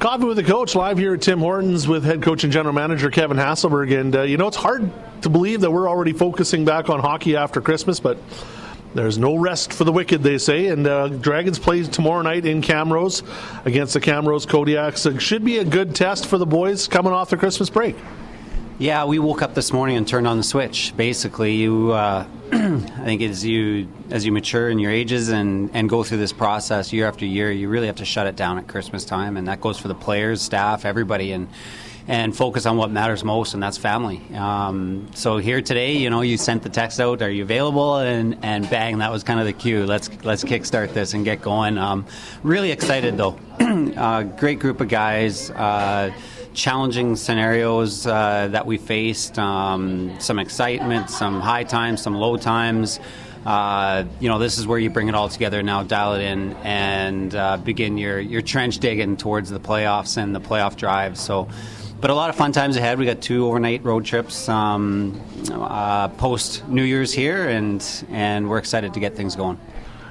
Coffee with the Coach, live here at Tim Hortons with head coach and general manager Kevin Hasselberg. And, it's hard to believe that we're already focusing back on hockey after Christmas, but there's no rest for the wicked, they say. And Dragons play tomorrow night in Camrose against the Camrose Kodiaks. It should be a good test for the boys coming off the Christmas break. Yeah, we woke up this morning and turned on the switch. Basically, I think as you mature in your ages and go through this process year after year, you really have to shut it down at Christmas time, and that goes for the players, staff, everybody, and focus on what matters most, and that's family. So here today, you sent the text out, "Are you available?" and bang, that was kind of the cue. Let's kickstart this and get going. Really excited though. Great group of guys. Challenging scenarios that we faced, some excitement, some high times, some low times. This is where you bring it all together now, dial it in, and begin your trench digging towards the playoffs and the playoff drive. So, but a lot of fun times ahead. We got 2 overnight road trips post New Year's here, and we're excited to get things going.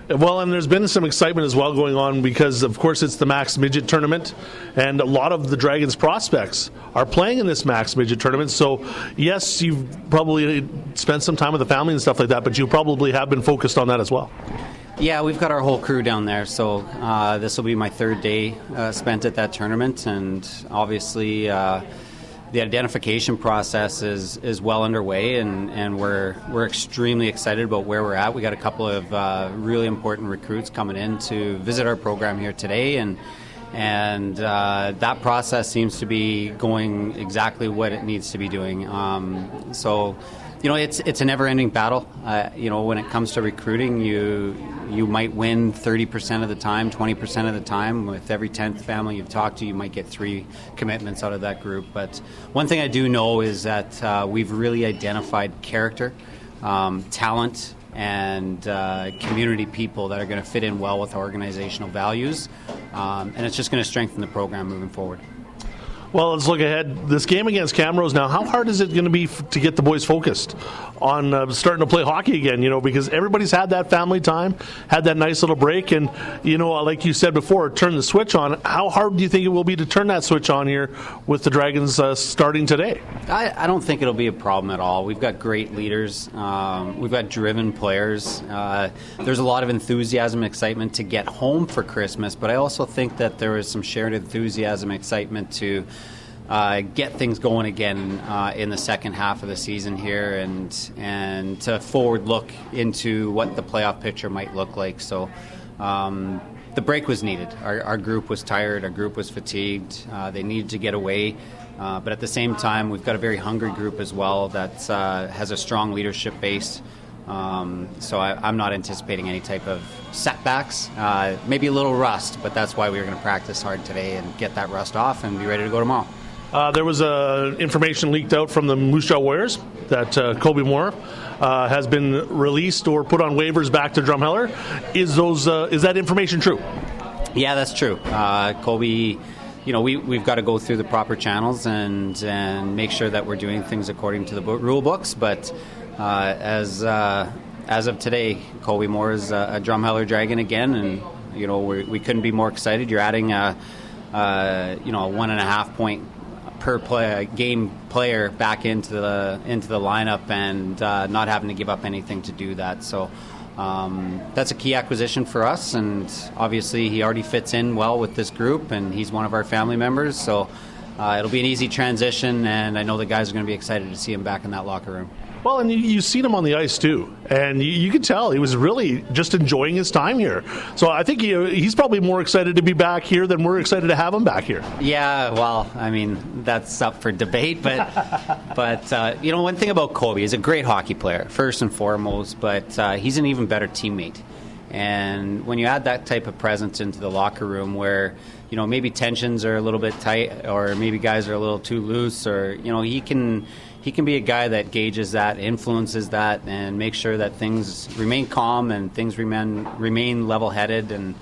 Well, and there's been some excitement as well going on because, of course, it's the Max Midget tournament, and a lot of the Dragons prospects are playing in this Max Midget tournament. So, yes, you've probably spent some time with the family and stuff like that, but you probably have been focused on that as well. Yeah, we've got our whole crew down there, so this will be my 3rd day spent at that tournament, and obviously the identification process is well underway, and we're extremely excited about where we're at. We got a couple of really important recruits coming in to visit our program here today, and that process seems to be going exactly what it needs to be doing. So, it's a never-ending battle. When it comes to recruiting, you might win 30% of the time, 20% of the time. With every 10th family you've talked to, you might get 3 commitments out of that group. But one thing I do know is that we've really identified character, talent, and community people that are going to fit in well with our organizational values. And it's just going to strengthen the program moving forward. Well, let's look ahead. This game against Camrose now, how hard is it going to be to get the boys focused on starting to play hockey again, because everybody's had that family time, had that nice little break, and, like you said before, turn the switch on. How hard do you think it will be to turn that switch on here with the Dragons starting today? I don't think it'll be a problem at all. We've got great leaders. We've got driven players. There's a lot of enthusiasm and excitement to get home for Christmas, but I also think that there is some shared enthusiasm and excitement to get things going again in the second half of the season here, and to forward look into what the playoff picture might look like. So the break was needed. Our group was tired. Our group was fatigued. They needed to get away. But at the same time, we've got a very hungry group as well that has a strong leadership base. So I'm not anticipating any type of setbacks. Maybe a little rust, but that's why we were going to practice hard today and get that rust off and be ready to go tomorrow. There was information leaked out from the Moose Jaw Warriors that Kobe Moore has been released or put on waivers back to Drumheller. Is that information true? Yeah, that's true. Kobe, we've got to go through the proper channels and make sure that we're doing things according to the rule books. But as of today, Kobe Moore is a Drumheller Dragon again, and we couldn't be more excited. You're adding a 1.5 point per game player back into the lineup, and not having to give up anything to do that. So that's a key acquisition for us, and obviously he already fits in well with this group, and he's one of our family members. So it'll be an easy transition, and I know the guys are going to be excited to see him back in that locker room. Well, and you've seen him on the ice, too. And you could tell he was really just enjoying his time here. So I think he's probably more excited to be back here than we're excited to have him back here. Yeah, well, I mean, that's up for debate. But one thing about Kobe, he's a great hockey player, first and foremost, but he's an even better teammate. And when you add that type of presence into the locker room where, maybe tensions are a little bit tight, or maybe guys are a little too loose, or, he can be a guy that gauges that, influences that, and makes sure that things remain calm and things remain level-headed, and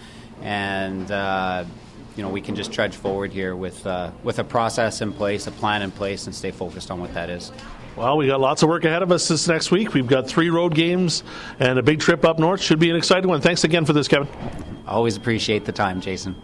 we can just trudge forward here with a process in place, a plan in place, and stay focused on what that is. Well, we got lots of work ahead of us this next week. We've got 3 road games and a big trip up north. Should be an exciting one. Thanks again for this, Kevin. Always appreciate the time, Jason.